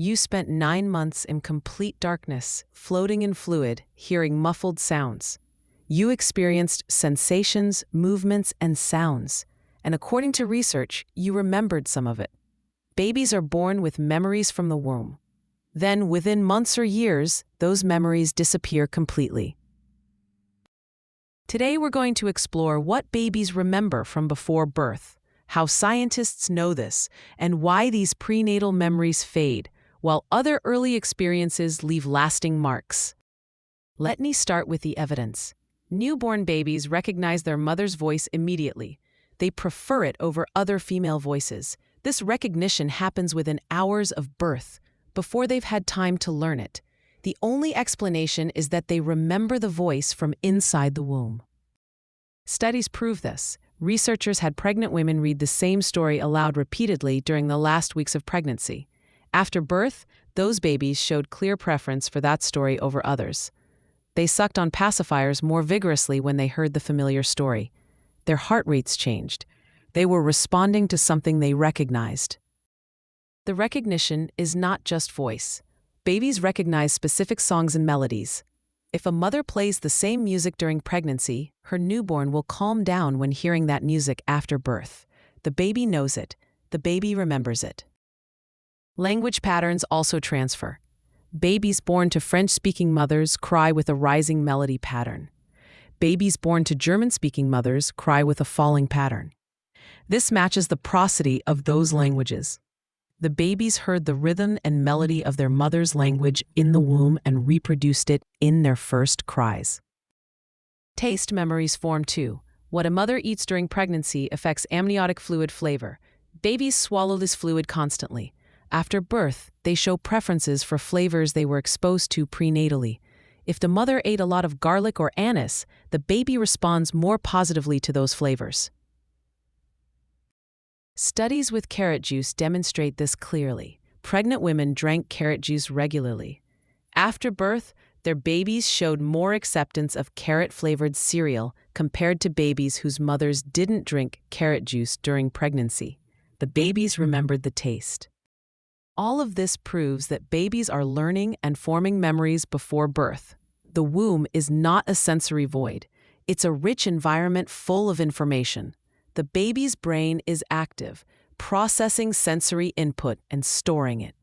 You spent 9 months in complete darkness, floating in fluid, hearing muffled sounds. You experienced sensations, movements, and sounds. And according to research, you remembered some of it. Babies are born with memories from the womb. Then, within months or years, those memories disappear completely. Today we're going to explore what babies remember from before birth, how scientists know this, and why these prenatal memories fade, while other early experiences leave lasting marks. Let me start with the evidence. Newborn babies recognize their mother's voice immediately. They prefer it over other female voices. This recognition happens within hours of birth, before they've had time to learn it. The only explanation is that they remember the voice from inside the womb. Studies prove this. Researchers had pregnant women read the same story aloud repeatedly during the last weeks of pregnancy. After birth, those babies showed clear preference for that story over others. They sucked on pacifiers more vigorously when they heard the familiar story. Their heart rates changed. They were responding to something they recognized. The recognition is not just voice. Babies recognize specific songs and melodies. If a mother plays the same music during pregnancy, her newborn will calm down when hearing that music after birth. The baby knows it. The baby remembers it. Language patterns also transfer. Babies born to French-speaking mothers cry with a rising melody pattern. Babies born to German-speaking mothers cry with a falling pattern. This matches the prosody of those languages. The babies heard the rhythm and melody of their mother's language in the womb and reproduced it in their first cries. Taste memories form too. What a mother eats during pregnancy affects amniotic fluid flavor. Babies swallow this fluid constantly. After birth, they show preferences for flavors they were exposed to prenatally. If the mother ate a lot of garlic or anise, the baby responds more positively to those flavors. Studies with carrot juice demonstrate this clearly. Pregnant women drank carrot juice regularly. After birth, their babies showed more acceptance of carrot-flavored cereal compared to babies whose mothers didn't drink carrot juice during pregnancy. The babies remembered the taste. All of this proves that babies are learning and forming memories before birth. The womb is not a sensory void. It's a rich environment full of information. The baby's brain is active, processing sensory input and storing it.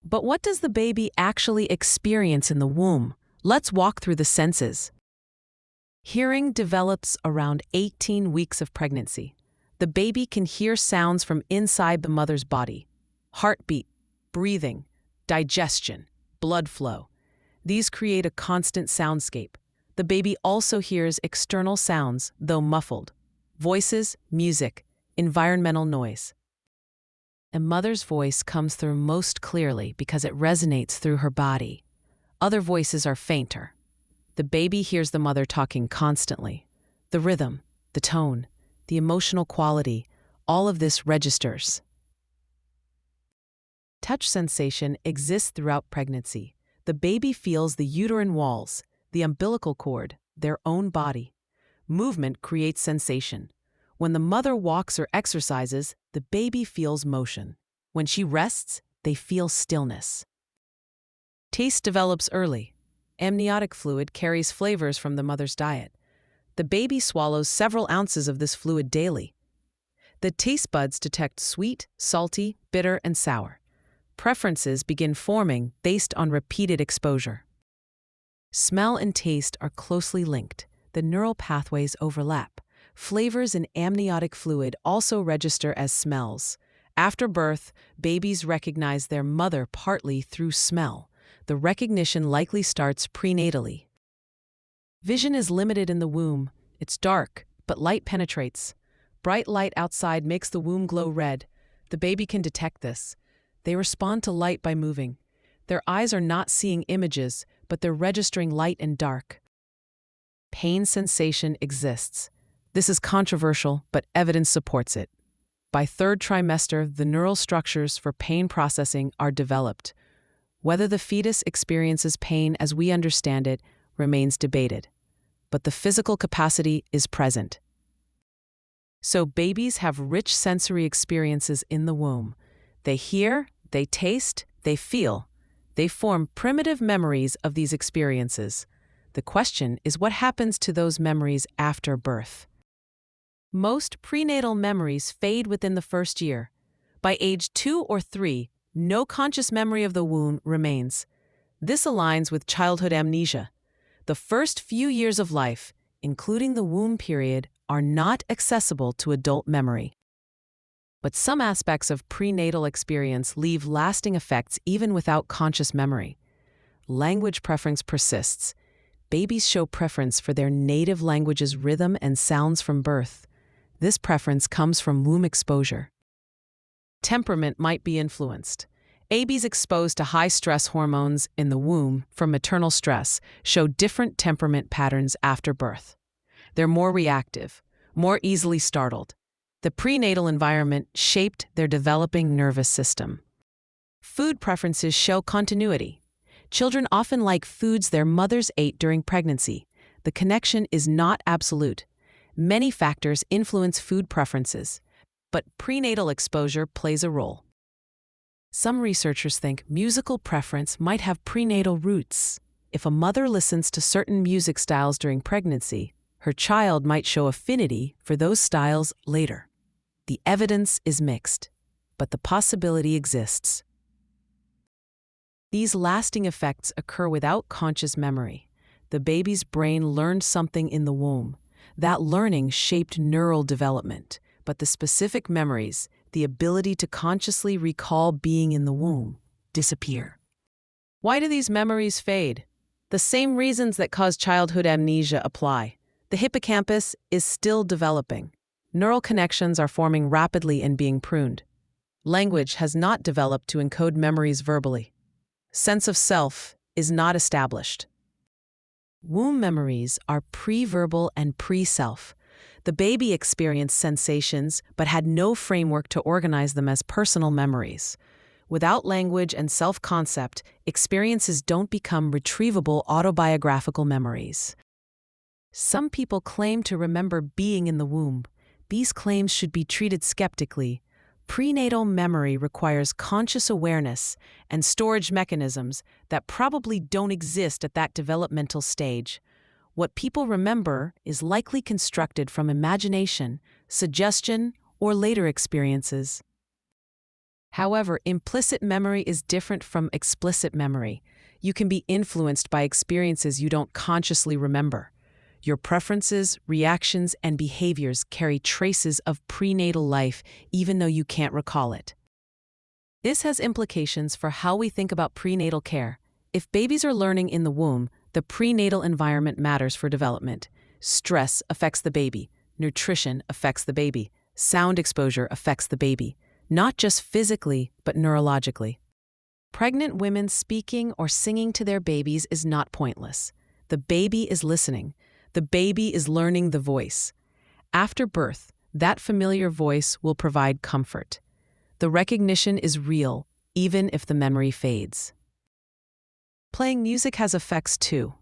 But what does the baby actually experience in the womb? Let's walk through the senses. Hearing develops around 18 weeks of pregnancy. The baby can hear sounds from inside the mother's body: heartbeat, breathing, digestion, blood flow. These create a constant soundscape. The baby also hears external sounds, though muffled: voices, music, environmental noise. A mother's voice comes through most clearly because it resonates through her body. Other voices are fainter. The baby hears the mother talking constantly. The rhythm, the tone, the emotional quality, all of this registers. Touch sensation exists throughout pregnancy. The baby feels the uterine walls, the umbilical cord, their own body. Movement creates sensation. When the mother walks or exercises, the baby feels motion. When she rests, they feel stillness. Taste develops early. Amniotic fluid carries flavors from the mother's diet. The baby swallows several ounces of this fluid daily. The taste buds detect sweet, salty, bitter, and sour. Preferences begin forming based on repeated exposure. Smell and taste are closely linked. The neural pathways overlap. Flavors in amniotic fluid also register as smells. After birth, babies recognize their mother partly through smell. The recognition likely starts prenatally. Vision is limited in the womb. It's dark, but light penetrates. Bright light outside makes the womb glow red. The baby can detect this. They respond to light by moving. Their eyes are not seeing images, but they're registering light and dark. Pain sensation exists. This is controversial, but evidence supports it. By third trimester, the neural structures for pain processing are developed. Whether the fetus experiences pain as we understand it remains debated, but the physical capacity is present. So babies have rich sensory experiences in the womb. They hear, they taste, they feel. They form primitive memories of these experiences. The question is, what happens to those memories after birth? Most prenatal memories fade within the first year. By age 2 or 3, no conscious memory of the womb remains. This aligns with childhood amnesia. The first few years of life, including the womb period, are not accessible to adult memory. But some aspects of prenatal experience leave lasting effects even without conscious memory. Language preference persists. Babies show preference for their native language's rhythm and sounds from birth. This preference comes from womb exposure. Temperament might be influenced. Babies exposed to high-stress hormones in the womb from maternal stress show different temperament patterns after birth. They're more reactive, more easily startled. The prenatal environment shaped their developing nervous system. Food preferences show continuity. Children often like foods their mothers ate during pregnancy. The connection is not absolute. Many factors influence food preferences, but prenatal exposure plays a role. Some researchers think musical preference might have prenatal roots. If a mother listens to certain music styles during pregnancy, her child might show affinity for those styles later. The evidence is mixed, but the possibility exists. These lasting effects occur without conscious memory. The baby's brain learned something in the womb. That learning shaped neural development, but the specific memories, the ability to consciously recall being in the womb, disappear. Why do these memories fade? The same reasons that cause childhood amnesia apply. The hippocampus is still developing. Neural connections are forming rapidly and being pruned. Language has not developed to encode memories verbally. Sense of self is not established. Womb memories are pre-verbal and pre-self. The baby experienced sensations but had no framework to organize them as personal memories. Without language and self-concept, experiences don't become retrievable autobiographical memories. Some people claim to remember being in the womb. These claims should be treated skeptically. Prenatal memory requires conscious awareness and storage mechanisms that probably don't exist at that developmental stage. What people remember is likely constructed from imagination, suggestion, or later experiences. However, implicit memory is different from explicit memory. You can be influenced by experiences you don't consciously remember. Your preferences, reactions, and behaviors carry traces of prenatal life even though you can't recall it. This has implications for how we think about prenatal care. If babies are learning in the womb, the prenatal environment matters for development. Stress affects the baby. Nutrition affects the baby. Sound exposure affects the baby, not just physically, but neurologically. Pregnant women speaking or singing to their babies is not pointless. The baby is listening. The baby is learning the voice. After birth, that familiar voice will provide comfort. The recognition is real, even if the memory fades. Playing music has effects too.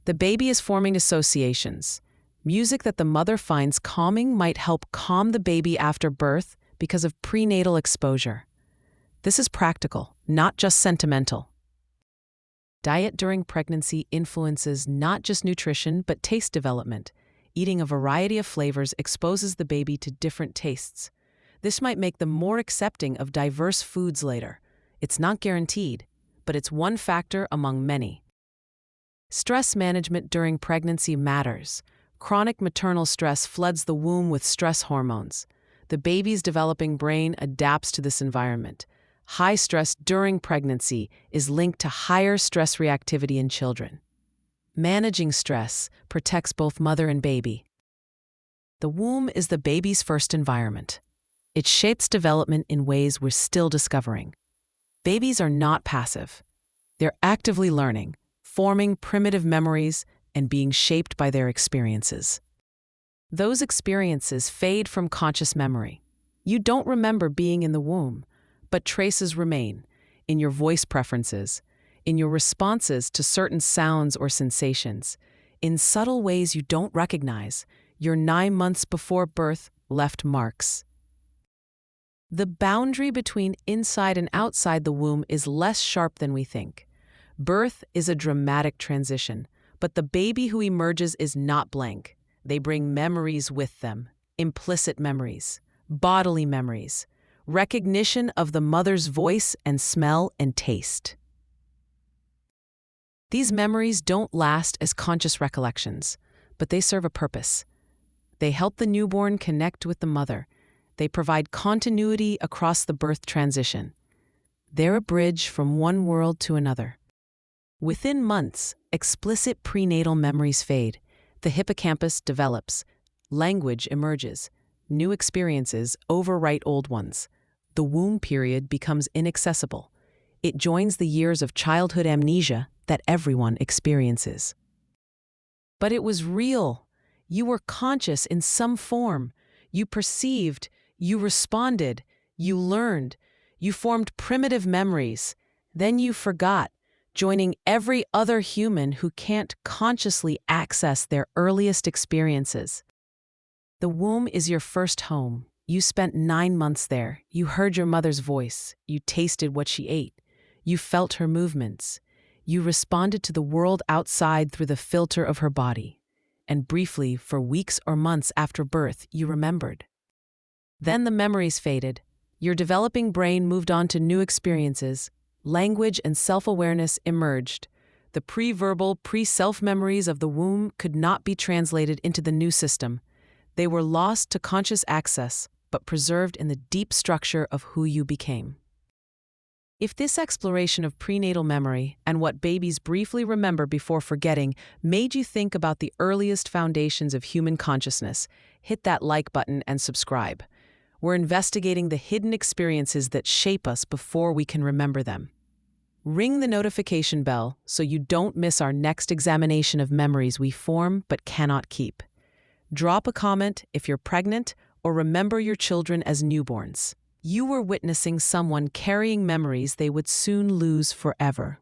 The baby is forming associations. Music that the mother finds calming might help calm the baby after birth because of prenatal exposure. This is practical, not just sentimental. Diet during pregnancy influences not just nutrition, but taste development. Eating a variety of flavors exposes the baby to different tastes. This might make them more accepting of diverse foods later. It's not guaranteed, but it's one factor among many. Stress management during pregnancy matters. Chronic maternal stress floods the womb with stress hormones. The baby's developing brain adapts to this environment. High stress during pregnancy is linked to higher stress reactivity in children. Managing stress protects both mother and baby. The womb is the baby's first environment. It shapes development in ways we're still discovering. Babies are not passive. They're actively learning, forming primitive memories, and being shaped by their experiences. Those experiences fade from conscious memory. You don't remember being in the womb, but traces remain in your voice preferences, in your responses to certain sounds or sensations, in subtle ways you don't recognize. Your 9 months before birth left marks. The boundary between inside and outside the womb is less sharp than we think. Birth is a dramatic transition, but the baby who emerges is not blank. They bring memories with them, implicit memories, bodily memories, recognition of the mother's voice and smell and taste. These memories don't last as conscious recollections, but they serve a purpose. They help the newborn connect with the mother. They provide continuity across the birth transition. They're a bridge from one world to another. Within months, explicit prenatal memories fade. The hippocampus develops. Language emerges. New experiences overwrite old ones. The womb period becomes inaccessible. It joins the years of childhood amnesia that everyone experiences. But it was real. You were conscious in some form. You perceived, you responded, you learned, you formed primitive memories. Then you forgot, joining every other human who can't consciously access their earliest experiences. The womb is your first home. You spent 9 months there. You heard your mother's voice. You tasted what she ate. You felt her movements. You responded to the world outside through the filter of her body. And briefly, for weeks or months after birth, you remembered. Then the memories faded. Your developing brain moved on to new experiences. Language and self-awareness emerged. The pre-verbal, pre-self memories of the womb could not be translated into the new system. They were lost to conscious access, but preserved in the deep structure of who you became. If this exploration of prenatal memory and what babies briefly remember before forgetting made you think about the earliest foundations of human consciousness, hit that like button and subscribe. We're investigating the hidden experiences that shape us before we can remember them. Ring the notification bell so you don't miss our next examination of memories we form but cannot keep. Drop a comment if you're pregnant or remember your children as newborns. You were witnessing someone carrying memories they would soon lose forever.